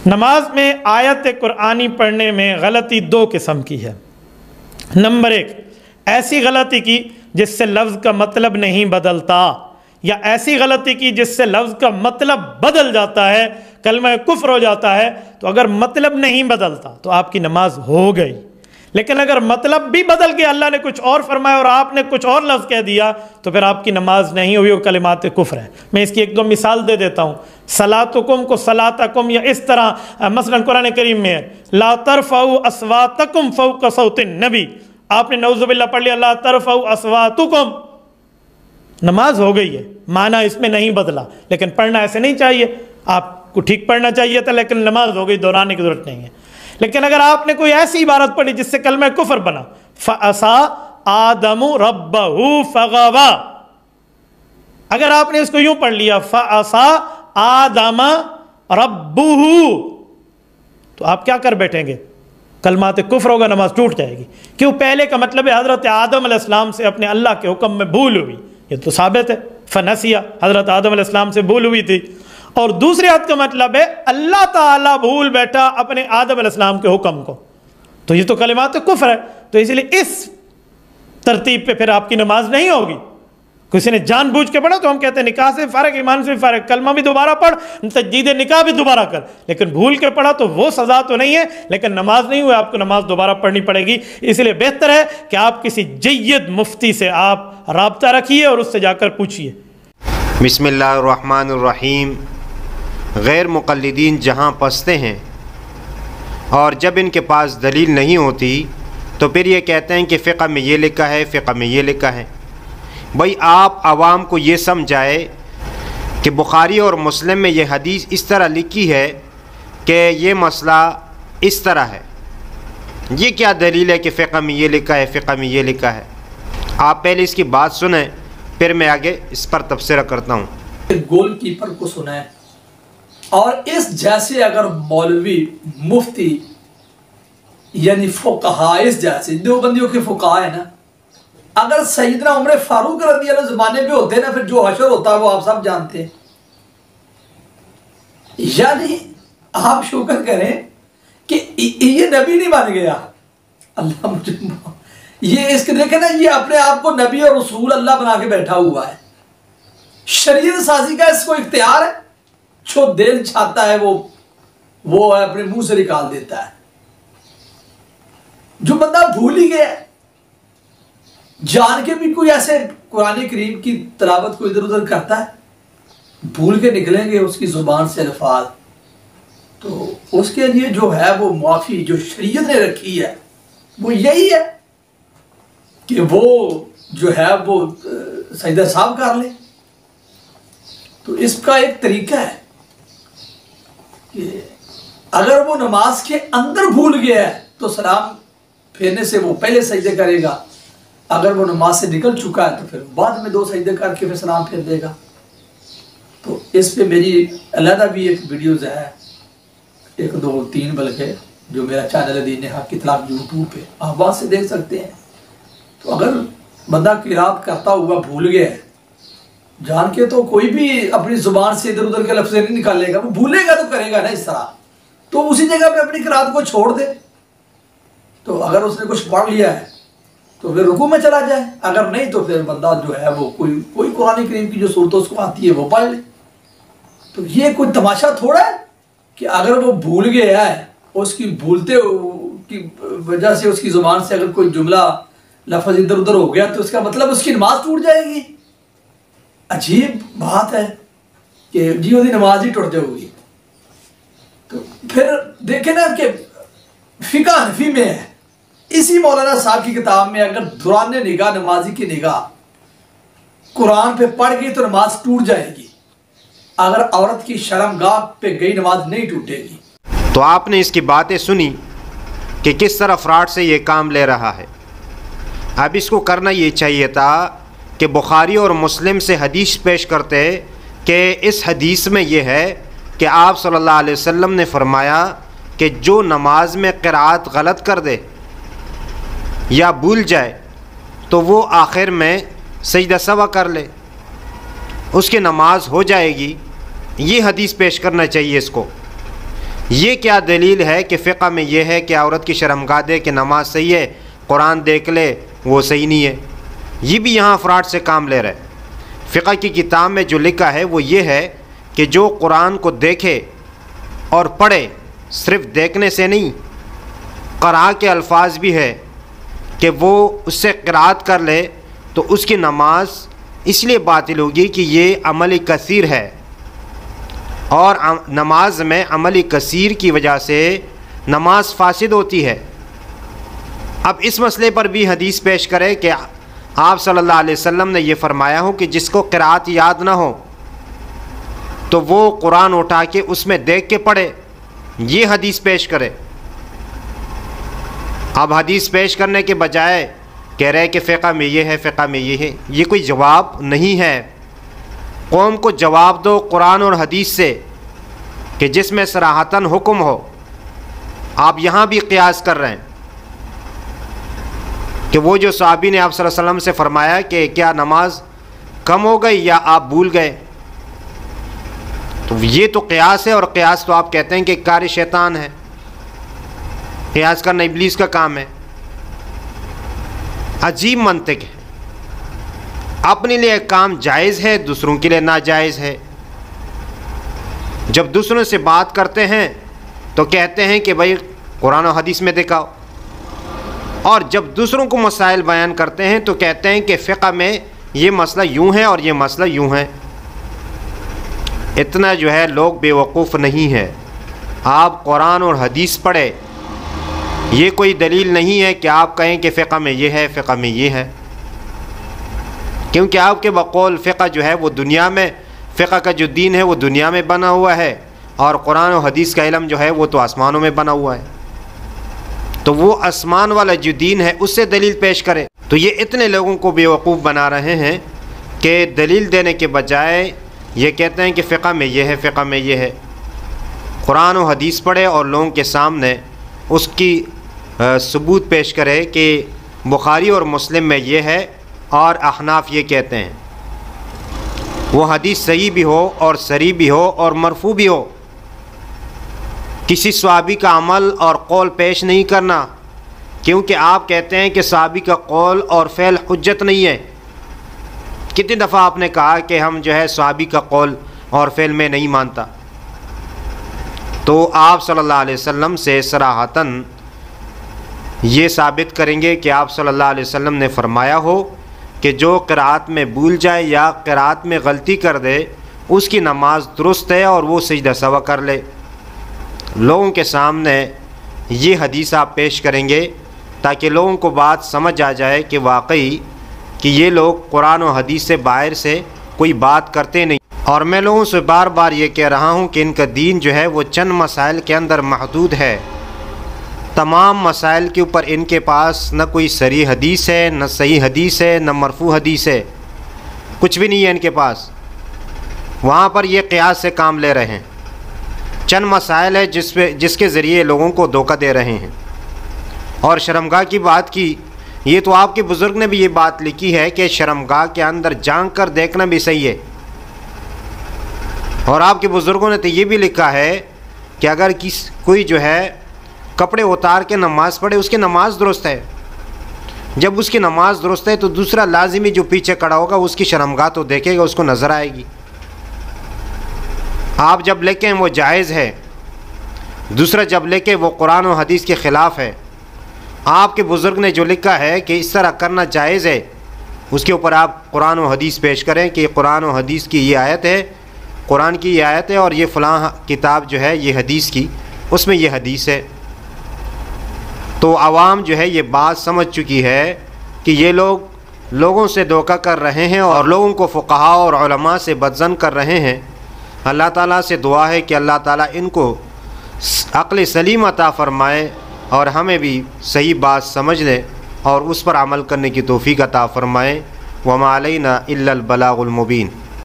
नमाज में आयत कुरानी पढ़ने में गलती दो किस्म की है। नंबर एक, ऐसी गलती की जिससे लफ्ज़ का मतलब नहीं बदलता, या ऐसी गलती की जिससे लफ्ज़ का मतलब बदल जाता है, कलमा कुफ्र हो जाता है। तो अगर मतलब नहीं बदलता तो आपकी नमाज हो गई, लेकिन अगर मतलब भी बदल के अल्लाह ने कुछ और फरमाया और आपने कुछ और लफ्ज़ कह दिया तो फिर आपकी नमाज नहीं हुई, वो कलिमात कुफ्र है। मैं इसकी एक दो मिसाल दे देता हूँ। सलातुकुम को सलातकुम, या इस तरह मसलन कुरान करीम में है ला तरफ़उ अस्वातकुम फ़ौक़ सौतिन नबी, आपने नऊज़ुबिल्लाह पढ़ लिया ला तरफ़उ अस्वातकुम, नमाज हो गई है, माना इसमें नहीं बदला, लेकिन पढ़ना ऐसे नहीं चाहिए, आपको ठीक पढ़ना चाहिए था, लेकिन नमाज हो गई, दोहराने की जरूरत नहीं है। लेकिन अगर आपने कोई ऐसी इबारत पढ़ी जिससे कलमा कुफ्र बना, फ़असा आदमु रब्बहु फ़ग़वा, अगर आपने इसको यूं पढ़ लिया फ़असा आदम रब्बुहु, तो आप क्या कर बैठेंगे? कलमात कुफ्र होगा, नमाज टूट जाएगी। क्यों? पहले का मतलब है हज़रत आदम अलैहिस्सलाम से अपने अल्लाह के हुक्म में भूल हुई, ये तो साबित है। फ़नसिया, हज़रत आदम अलैहिस्सलाम से भूल हुई थी। और दूसरे हाथ का मतलब है अल्लाह ताला भूल बैठा अपने आदम अलैहिस्सलाम के हुक्म को, तो ये तो कलिमात कुफ्र है। तो इसलिए इस तरतीब पे फिर आपकी नमाज नहीं होगी। किसी ने जानबूझ के पढ़ा तो हम कहते हैं निकाह से फ़र्क, ईमान से फ़र्क, कलमा भी दोबारा पढ़, तजदीद निकाह भी दोबारा कर, लेकिन भूल के पढ़ा तो वो सज़ा तो नहीं है, लेकिन नमाज नहीं हुई, आपको नमाज दोबारा पढ़नी पड़ेगी। इसलिए बेहतर है कि आप किसी जय्यद मुफ्ती से आप राब्ता रखिए और उससे जाकर पूछिए। बिस्मिल्लाहिर्रहमानिर्रहीम। गैर मुक़ल्लिदीन जहाँ फंसते हैं और जब इनके पास दलील नहीं होती तो फिर ये कहते हैं कि फ़िक़्ह में ये लिखा है, फ़िक़्ह में ये लिखा है। भाई आप आवाम को ये समझाए कि बुखारी और मुस्लिम में ये हदीस इस तरह लिखी है कि ये मसला इस तरह है, ये क्या दलील है कि फ़िक़्ह में ये लिखा है, फ़िक़्ह में ये लिखा है? आप पहले इसकी बात सुने, फिर मैं आगे इस पर तबसरा करता हूँ। गोलकीपर को सुना है, और इस जैसे अगर मौलवी मुफ्ती यानी फुक़हा, इस जैसे देवबंदियों के फुक़हा है ना, अगर सैयदना उमर फारूक रज़ी अल्लाह ज़माने में होते ना, फिर जो हशर होता है वो आप सब जानते हैं। यानी आप शुक्र करें कि ये नबी नहीं बन गया, अल्लाह मुझे ये इसके देखे ना, ये अपने आप को नबी और रसूल अल्लाह बना के बैठा हुआ है। शरीयत साजी का इसको इख्तियार है, जो दिल चाहता है वो अपने मुंह से निकाल देता है। जो बंदा भूल ही गया, जान के भी कोई ऐसे कुरान करीम की तिलावत को इधर उधर करता है, भूल के निकलेंगे उसकी जुबान से अल्फाज, तो उसके लिए जो है वो माफ़ी जो शरीयत ने रखी है वो यही है कि वो जो है वो सजदा साहब कर ले। तो इसका एक तरीका है कि अगर वो नमाज के अंदर भूल गया है तो सलाम फेरने से वो पहले सजदे करेगा, अगर वो नमाज से निकल चुका है तो फिर बाद में 2 सजदे करके फिर सलाम फेर देगा। तो इस पे मेरी अलहदा भी एक वीडियोज़ है, 1 2 3 बल्कि, जो मेरा चैनल है दीन हक की तलाक यूट्यूब पे, आप वहाँ से देख सकते हैं। तो अगर बंदा किरात करता हुआ भूल गया है जान के, तो कोई भी अपनी जुबान से इधर उधर के लफ्ज़ नहीं निकालेगा, वो भूलेगा तो करेगा ना इस तरह, तो उसी जगह पे अपनी किरात को छोड़ दे। तो अगर उसने कुछ पढ़ लिया है तो फिर रुकू में चला जाए, अगर नहीं तो फिर बंदा जो है वो कोई कुरान करीम की जो सूरत उसको आती है वो पढ़ ले। तो ये कोई तमाशा थोड़ा है कि अगर वो भूल गया है, उसकी भूलते की वजह से उसकी जुबान से अगर कोई जुमला लफ्ज़ इधर उधर हो गया तो इसका मतलब उसकी नमाज टूट जाएगी। अजीब बात है कि जी उसकी नमाज ही टूट जाएगी। तो फिर देखे ना कि फ़िक़्ह हनफ़ी में है, इसी मौलाना साहब की किताब में अगर दुराने निगाह नमाजी की निगाह कुरान पे पड़ गई तो नमाज टूट जाएगी, अगर औरत की शर्मगाह पे गई नमाज नहीं टूटेगी। तो आपने इसकी बातें सुनी कि किस तरह फ्रॉड से ये काम ले रहा है। अब इसको करना ये चाहिए था कि बुखारी और मुस्लिम से हदीस पेश करते कि इस हदीस में ये है कि आप सल्लल्लाहु अलैहि वसल्लम ने फरमाया कि जो नमाज में क़िराअत गलत कर दे या भूल जाए तो वो आखिर में सजदा सवा कर ले, उसकी नमाज हो जाएगी। ये हदीस पेश करना चाहिए इसको। ये क्या दलील है कि फ़िक़्ह में ये है कि औरत की शर्मगाह दे कि नमाज सही है, कुरान देख ले वो सही नहीं है। ये भी यहाँ अफराद से काम ले रहा है। फ़िक़्ह की किताब में जो लिखा है वो ये है कि जो कुरान को देखे और पढ़े, सिर्फ़ देखने से नहीं, क़रा के अल्फाज भी है कि वो उससे क़िराअत कर ले तो उसकी नमाज इसलिए बातिल होगी कि ये अमल कसीर है, और नमाज में अमल कसीर की वजह से नमाज फासिद होती है। अब इस मसले पर भी हदीस पेश करे कि आप सल्लल्लाहु अलैहि वसल्लम ने यह फरमाया हो कि जिसको क़िराअत याद ना हो तो वो कुरान उठा के उसमें देख के पढ़े, ये हदीस पेश करे। अब हदीस पेश करने के बजाय कह रहे कि फ़िक़्ह में ये है, फ़िक़्ह में ये है, ये कोई जवाब नहीं है। कौम को जवाब दो कुरान और हदीस से कि जिसमें सराहतन हुक्म हो। आप यहाँ भी क़ियास कर रहे हैं कि वो जो सहाबी ने आप सल्लल्लाहु अलैहि वसल्लम से फरमाया कि क्या नमाज कम हो गई या आप भूल गए, तो ये तो क़ियास है, और क़ियास तो आप कहते हैं कि कार शैतान है, क़ियास करना इब्लीस का काम है। अजीब मंतिक है। अपने लिए काम जायज़ है, दूसरों के लिए नाजायज़ है। जब दूसरों से बात करते हैं तो कहते हैं कि भाई कुरान और हदीस में दिखाओ, और जब दूसरों को मसाइल बयान करते हैं तो कहते हैं कि फ़िक़्ह में ये मसला यूँ है और ये मसला यूँ है। इतना जो है लोग बेवकूफ़ नहीं है। आप कुरान और हदीस पढ़े, ये कोई दलील नहीं है कि आप कहें कि फ़िक़्ह में ये है, फ़िक़्ह में ये है, क्योंकि आपके बकौल फ़िक़्ह जो है वो दुनिया में, फ़िक़्ह का जो दीन है वो दुनिया में बना हुआ है, और कुरान और हदीस का इल्म जो है वो तो आसमानों में बना हुआ है। तो वो आसमान वाला जो दीन है उससे दलील पेश करें। तो ये इतने लोगों को बेवकूफ़ बना रहे हैं कि दलील देने के बजाय ये कहते हैं कि फ़िक़्ह में ये है, फ़िक़्ह में ये है। कुरान और हदीस पढ़े और लोगों के सामने उसकी सबूत पेश करे कि बुखारी और मुस्लिम में ये है और अहनाफ ये कहते हैं। वो हदीस सही भी हो और सरी भी हो और मरफू भी हो। किसी सहाबी का अमल और कौल पेश नहीं करना, क्योंकि आप कहते हैं कि सहाबी का कौल और फ़ेल हुज्जत नहीं है। कितनी दफ़ा आपने कहा कि हम जो है सहाबी का कौल और फ़ेल में नहीं मानता। तो आप सल्लल्लाहु अलैहि वसल्लम से सराहतन ये साबित करेंगे कि आप सल्लल्लाहु अलैहि वसल्लम ने फरमाया हो कि जो क़िराअत में भूल जाए या क़िराअत में गलती कर दे उसकी नमाज दुरुस्त है और वो सजदा सवा कर ले। लोगों के सामने ये हदीस आप पेश करेंगे ताकि लोगों को बात समझ आ जाए कि वाकई कि ये लोग कुरान और हदीस से बाहर से कोई बात करते नहीं। और मैं लोगों से बार बार ये कह रहा हूँ कि इनका दीन जो है वो चंद मसाइल के अंदर महदूद है। तमाम मसाइल के ऊपर इनके पास न कोई सरी हदीस है, न सही हदीस है, न मरफू हदीस है, कुछ भी नहीं है इनके पास। वहाँ पर ये क़ियास से काम ले रहे हैं। चंद मसाइल है जिसके ज़रिए लोगों को धोखा दे रहे हैं। और शर्मगाह की बात की, ये तो आपके बुज़ुर्ग ने भी ये बात लिखी है कि शर्मगाह के अंदर झांक कर देखना भी सही है। और आपके बुज़ुर्गों ने तो ये भी लिखा है कि अगर कोई जो है कपड़े उतार के नमाज़ पढ़े उसकी नमाज दुरुस्त है। जब उसकी नमाज दुरुस्त है तो दूसरा लाजिमी जो पीछे खड़ा होगा उसकी शर्मगाह तो देखेगा, उसको नज़र आएगी। आप जब लेके वो जायज़ है, दूसरा जब लेके वो कुरान और हदीस के ख़िलाफ़ है। आपके बुज़ुर्ग ने जो लिखा है कि इस तरह करना जायज़ है, उसके ऊपर आप कुरान और हदीस पेश करें कि कुरान और हदीस की ये आयत है, कुरान की ये आयत है, और ये फ़लाँ किताब जो है ये हदीस की, उसमें ये हदीस है। तो आवाम जो है ये बात समझ चुकी है कि ये लोगों से धोखा कर रहे हैं और लोगों को फ़ुक़हा और उलमा से बदज़न कर रहे हैं। अल्लाह ताला से दुआ है कि अल्लाह ताला इनको अक़्ल सलीम अता फ़रमाए और हमें भी सही बात समझने और उस पर अमल करने की तौफ़ीक़ अता फ़रमाए। वमा अलैना इल्लल बलागुल मुबीन।